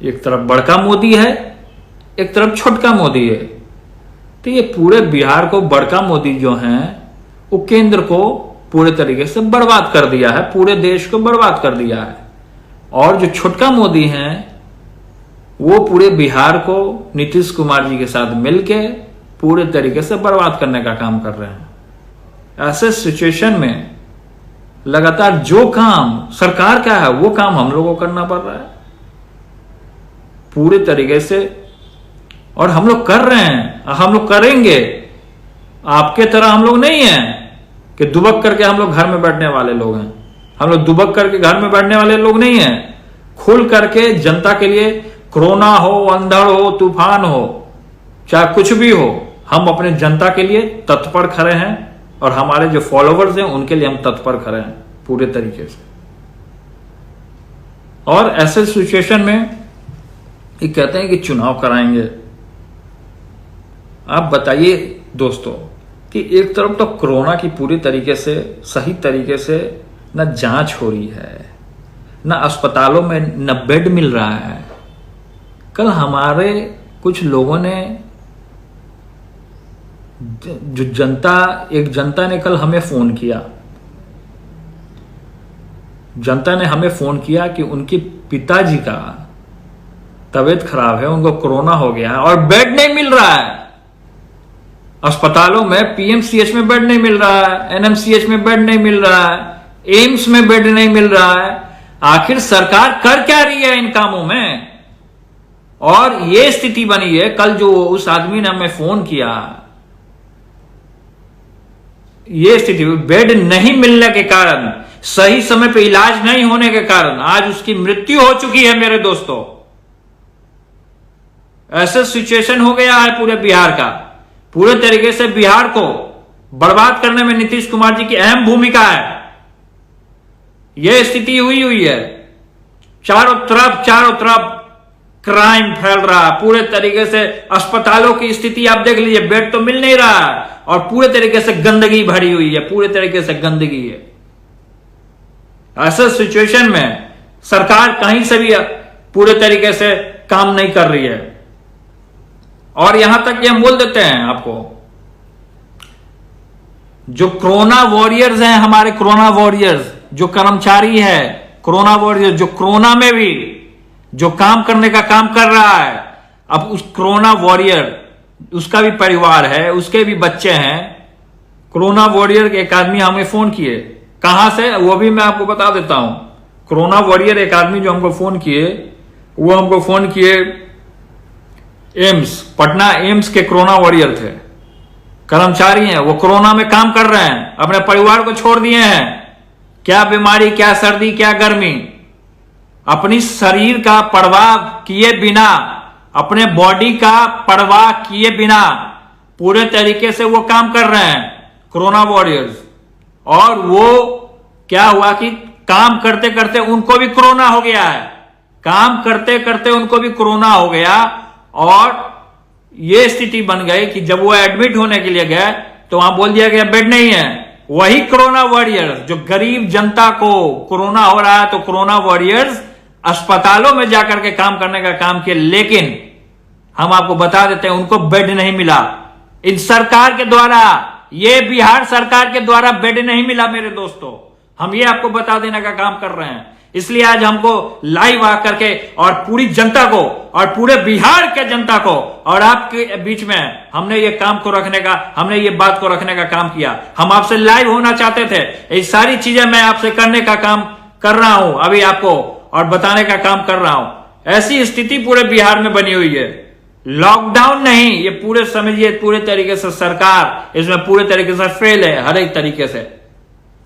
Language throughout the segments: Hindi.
एक तरफ बड़का मोदी है, एक तरफ छोटका मोदी है। तो ये पूरे बिहार को बड़का मोदी जो हैं वो केंद्र को पूरे तरीके से बर्बाद कर दिया है, पूरे देश को बर्बाद कर दिया है। और जो छोटका मोदी हैं वो पूरे बिहार को नीतीश कुमार जी के साथ मिलके पूरे तरीके से बर्बाद करने का काम कर रहे हैं। ऐसे सिचुएशन में लगातार जो काम सरकार का है वो काम हम लोगों को करना पड़ रहा है पूरे तरीके से, और हम लोग कर रहे हैं, हम लोग करेंगे। आपके तरह हम लोग नहीं हैं कि दुबक करके हम लोग घर में बैठने वाले लोग हैं। हम लोग दुबक करके घर में बैठने वाले लोग नहीं हैं। खुल करके जनता के लिए, कोरोना हो, अंधड़ हो, तूफान हो, चाहे कुछ भी हो, हम अपने जनता के लिए तत्पर खड़े हैं और हमारे जो फॉलोवर्स हैं उनके लिए हम तत्पर खड़े हैं पूरे तरीके से। और ऐसे सिचुएशन में ये कहते हैं कि चुनाव कराएंगे। आप बताइए दोस्तों कि एक तरफ तो कोरोना की पूरी तरीके से सही तरीके से न जांच हो रही है, न अस्पतालों में न बेड मिल रहा है। कल हमारे कुछ लोगों ने जो एक जनता ने कल हमें फोन किया। जनता ने हमें फोन किया कि उनके पिताजी का तबीयत खराब है, उनको कोरोना हो गया है और बेड नहीं मिल रहा है। अस्पतालों में पीएमसीएच में बेड नहीं मिल रहा है, एनएमसीएच में बेड नहीं मिल रहा है, एम्स में बेड नहीं मिल रहा है। आखिर सरकार कर क्या रही है इन कामों में? और ये स्थिति बनी है। कल जो उस आदमी ने हमें फोन किया, ये स्थिति बेड नहीं मिलने के कारण, सही समय पे इलाज नहीं होने के कारण आज उसकी मृत्यु हो चुकी है मेरे दोस्तों। ऐसे सिचुएशन हो गया है पूरे बिहार का। पूरे तरीके से बिहार को बर्बाद करने में नीतीश कुमार जी की अहम भूमिका है। यह स्थिति हुई है। चारों तरफ क्राइम फैल रहा है पूरे तरीके से। अस्पतालों की स्थिति आप देख लीजिए, बेड तो मिल नहीं रहा है और पूरे तरीके से गंदगी भरी हुई है, पूरे तरीके से गंदगी है। ऐसे सिचुएशन में सरकार कहीं से भी पूरे तरीके से काम नहीं कर रही है। और यहां तक कि हम बोल देते हैं आपको, जो कोरोना वॉरियर्स हैं, हमारे कोरोना वॉरियर्स, जो कर्मचारी है कोरोना वॉरियर्स, जो कोरोना में भी जो काम करने का काम कर रहा है, अब उस कोरोना वॉरियर, उसका भी परिवार है, उसके भी बच्चे हैं। कोरोना वॉरियर के एक आदमी हमें फोन किए, कहां से वो भी मैं आपको बता देता हूं। कोरोना वॉरियर एक आदमी जो हमको फोन किए, वो हमको फोन किए एम्स, पटना एम्स के कोरोना वॉरियर थे, कर्मचारी हैं। वो कोरोना में काम कर रहे हैं, अपने परिवार को छोड़ दिए हैं। क्या बीमारी, क्या सर्दी, क्या गर्मी, अपनी शरीर का परवाह किए बिना, अपने बॉडी का परवाह किए बिना पूरे तरीके से वो काम कर रहे हैं कोरोना वॉरियर्स। और वो क्या हुआ कि काम करते करते उनको भी कोरोना हो गया है। काम करते करते उनको भी कोरोना हो गया और ये स्थिति बन गई कि जब वो एडमिट होने के लिए गए तो वहां बोल दिया गया बेड नहीं है। वही कोरोना वॉरियर्स, जो गरीब जनता को कोरोना हो रहा है, तो कोरोना वॉरियर्स अस्पतालों में जाकर के काम करने का काम किया, लेकिन हम आपको बता देते हैं उनको बेड नहीं मिला। इन सरकार के द्वारा, ये बिहार सरकार के द्वारा बेड नहीं मिला मेरे दोस्तों। हम ये आपको बता देने का काम कर रहे हैं। इसलिए आज हमको लाइव आकर के और पूरी जनता को और पूरे बिहार के जनता को और आपके बीच में हमने ये काम को रखने का, हमने ये बात को रखने का काम किया। हम आपसे लाइव होना चाहते थे। ये सारी चीजें मैं आपसे करने का काम कर रहा हूं अभी आपको, और बताने का काम कर रहा हूं। ऐसी स्थिति पूरे बिहार में बनी हुई है। लॉकडाउन नहीं, ये पूरे समझिए पूरे तरीके से सरकार इसमें पूरे तरीके से फेल है। हर एक तरीके से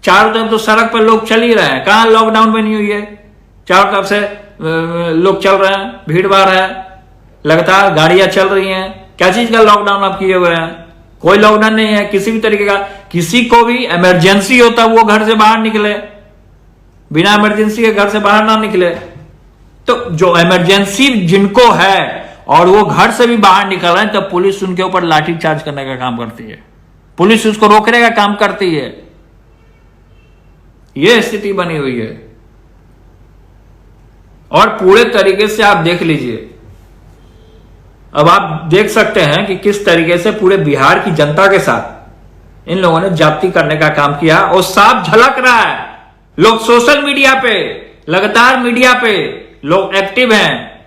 चारों तरफ तो सड़क पर लोग चल ही रहे हैं। कहां लॉकडाउन बनी हुई है? चारों तरफ से लोग चल रहे हैं, भीड़ भाड़ है, लगातार गाड़ियां चल रही हैं। क्या चीज का लॉकडाउन आप किए हुए हैं? कोई लॉकडाउन नहीं है किसी भी तरीके का। किसी को भी इमरजेंसी होता वो घर से बाहर निकले, बिना इमरजेंसी के घर से बाहर ना निकले। तो जो इमरजेंसी जिनको है और वो घर से भी बाहर निकल रहे हैं, तो पुलिस उनके ऊपर लाठी चार्ज करने का काम करती है, पुलिस उसको रोकने का काम करती है। यह स्थिति बनी हुई है। और पूरे तरीके से आप देख लीजिए, अब आप देख सकते हैं कि किस तरीके से पूरे बिहार की जनता के साथ इन लोगों ने जाति करने का काम किया और साफ झलक रहा है। लोग सोशल मीडिया पे, लगातार मीडिया पे लोग एक्टिव हैं,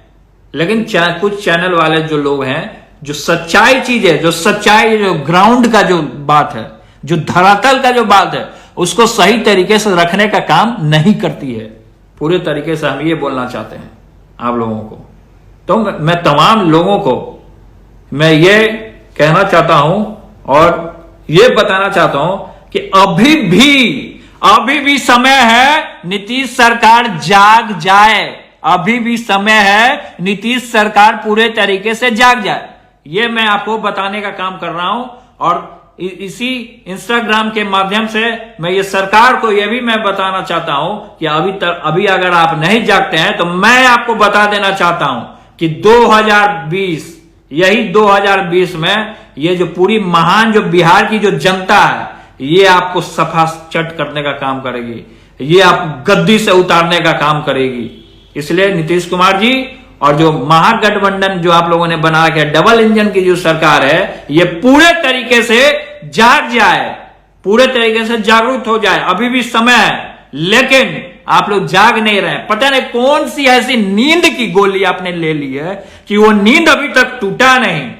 लेकिन कुछ चैनल वाले जो लोग हैं, जो सच्चाई चीज है, जो सच्चाई, जो ग्राउंड का जो बात है, जो धरातल का जो बात है, उसको सही तरीके से रखने का काम नहीं करती है। पूरे तरीके से हम ये बोलना चाहते हैं आप लोगों को। तो मैं तमाम लोगों को मैं ये कहना चाहता हूं और ये बताना चाहता हूं कि अभी भी समय है, नीतीश सरकार जाग जाए। अभी भी समय है, नीतीश सरकार पूरे तरीके से जाग जाए। ये मैं आपको बताने का काम कर रहा हूं और इसी इंस्टाग्राम के माध्यम से मैं ये सरकार को ये भी मैं बताना चाहता हूं कि अभी अगर आप नहीं जागते हैं तो मैं आपको बता देना चाहता हूं कि 2020, यही 2020 में ये जो पूरी महान जो बिहार की जो जनता है, ये आपको सफा चट करने का काम करेगी, ये आप गद्दी से उतारने का काम करेगी। इसलिए नीतीश कुमार जी और जो महागठबंधन जो आप लोगों ने बना रखा है, डबल इंजन की जो सरकार है, ये पूरे तरीके से जाग जाए, पूरे तरीके से जागरूक हो जाए। अभी भी समय है, लेकिन आप लोग जाग नहीं रहे। पता नहीं कौन सी ऐसी नींद की गोली आपने ले ली है कि वो नींद अभी तक टूटा नहीं।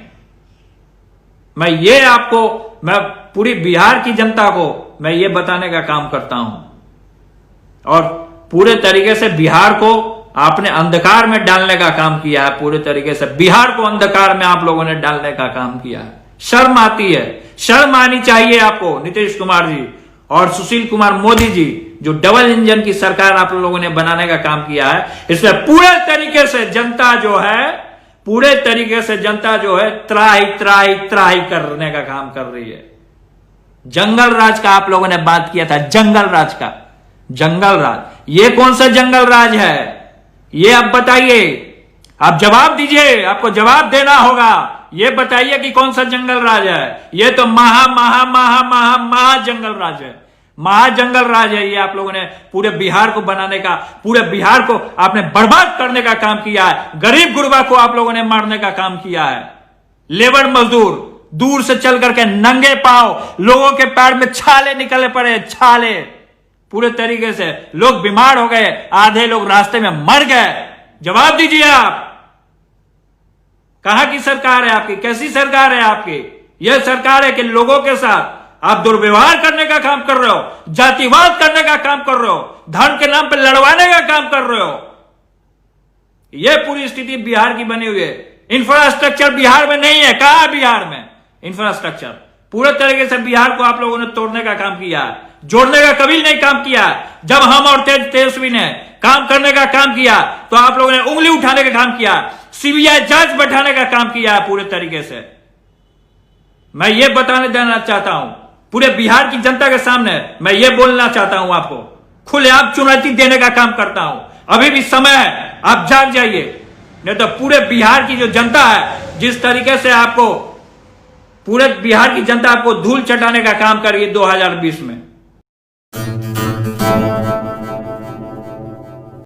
मैं पूरी बिहार की जनता को मैं ये बताने का काम करता हूं और पूरे तरीके से बिहार को आपने अंधकार में डालने का काम किया है। पूरे तरीके से बिहार को अंधकार में आप लोगों ने डालने का काम किया है। शर्म आती है, शर्म आनी चाहिए आपको नीतीश कुमार जी और सुशील कुमार मोदी जी, जो डबल इंजन की सरकार आप लोगों ने बनाने का काम किया है। इसमें पूरे तरीके से जनता जो है, पूरे तरीके से जनता जो है त्राही त्राही त्राही करने का काम कर रही है। जंगल राज का आप लोगों ने बात किया था, जंगल राज का, जंगल राज, ये कौन सा जंगल राज है? ये आप बताइए, आप जवाब दीजिए, आपको जवाब देना होगा। ये बताइए कि कौन सा जंगल राज है? ये तो महा जंगल राज है, महाजंगल राज है। ये आप लोगों ने पूरे बिहार को बनाने का, पूरे बिहार को आपने बर्बाद करने का काम किया है। गरीब गुरबा को आप लोगों ने मारने का काम किया है। लेबर मजदूर दूर से चल करके नंगे पांव, लोगों के पैर में छाले निकले पड़े, छाले। पूरे तरीके से लोग बीमार हो गए, आधे लोग रास्ते में मर गए। जवाब दीजिए आप, कहां की सरकार है आपकी? कैसी सरकार है आपकी? यह सरकार है कि लोगों के साथ आप दुर्व्यवहार करने का काम कर रहे हो, जातिवाद करने का काम कर रहे हो, धर्म के नाम पर लड़वाने का काम कर रहे हो। यह पूरी स्थिति बिहार की बनी हुई है। इंफ्रास्ट्रक्चर बिहार में नहीं है। कहां है बिहार में इंफ्रास्ट्रक्चर? पूरे तरीके से बिहार को आप लोगों ने तोड़ने का काम किया है, जोड़ने का कभी नहीं काम किया। जब हम और तेजस्वी ने काम करने का काम किया तो आप लोगों ने उंगली उठाने का काम किया, सीबीआई जांच बैठाने का काम किया है। पूरे तरीके से मैं ये बताने देना चाहता हूं पूरे बिहार की जनता के सामने, मैं ये बोलना चाहता हूं आपको, खुलेआम चुनौती देने का काम करता हूं। अभी भी समय है, आप जाग जाइए, नहीं तो पूरे बिहार की जो जनता है, जिस तरीके से आपको पूरे बिहार की जनता आपको धूल चटाने का काम कर रही है 2020 में,